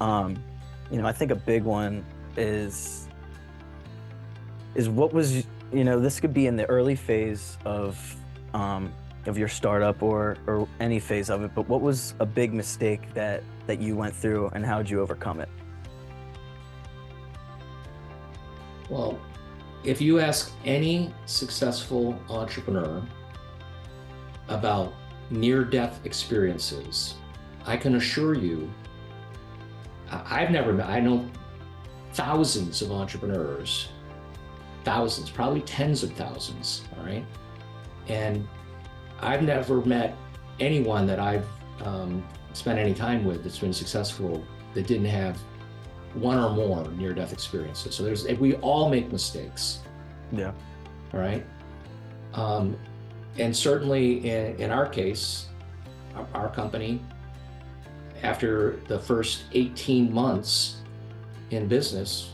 Um, I think a big one is what was, this could be in the early phase of your startup or any phase of it, but what was a big mistake that you went through and how did you overcome it? Well, if you ask any successful entrepreneur about near-death experiences, I can assure you, I've never met, I know thousands of entrepreneurs, thousands, probably tens of thousands, all right? And I've never met anyone that I've spent any time with that's been successful that didn't have one or more near-death experiences. So we all make mistakes. Yeah. All right. And certainly in our case, our company, after the first 18 months in business,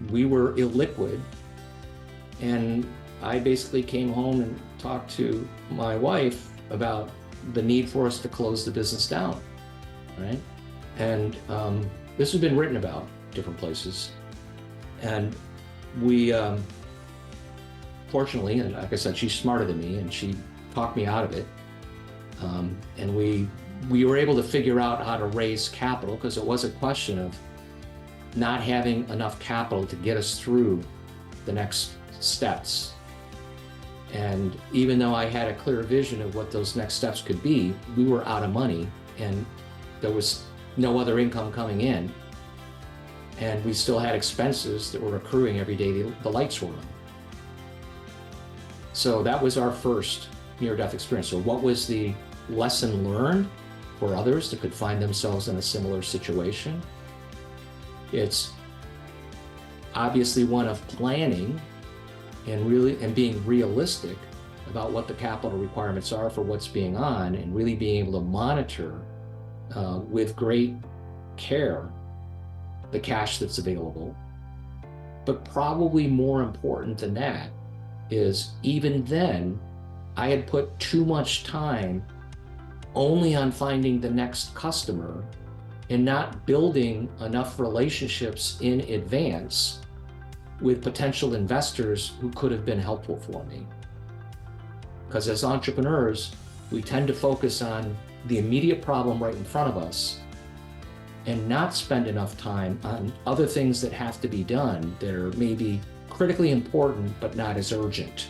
we were illiquid. And I basically came home and talked to my wife about the need for us to close the business down, right? And this has been written about different places. And we, fortunately, and like I said, she's smarter than me and she talked me out of it. And we were able to figure out how to raise capital because it was a question of not having enough capital to get us through the next steps. And even though I had a clear vision of what those next steps could be, we were out of money and there was no other income coming in. And we still had expenses that were accruing every day the lights were on. So that was our first near-death experience. So what was the lesson learned for others that could find themselves in a similar situation? It's obviously one of planning and being realistic about what the capital requirements are for what's being on and really being able to monitor with great care the cash that's available. But probably more important than that is even then, I had put too much time only on finding the next customer and not building enough relationships in advance with potential investors who could have been helpful for me. Because as entrepreneurs, we tend to focus on the immediate problem right in front of us and not spend enough time on other things that have to be done that are maybe critically important but not as urgent.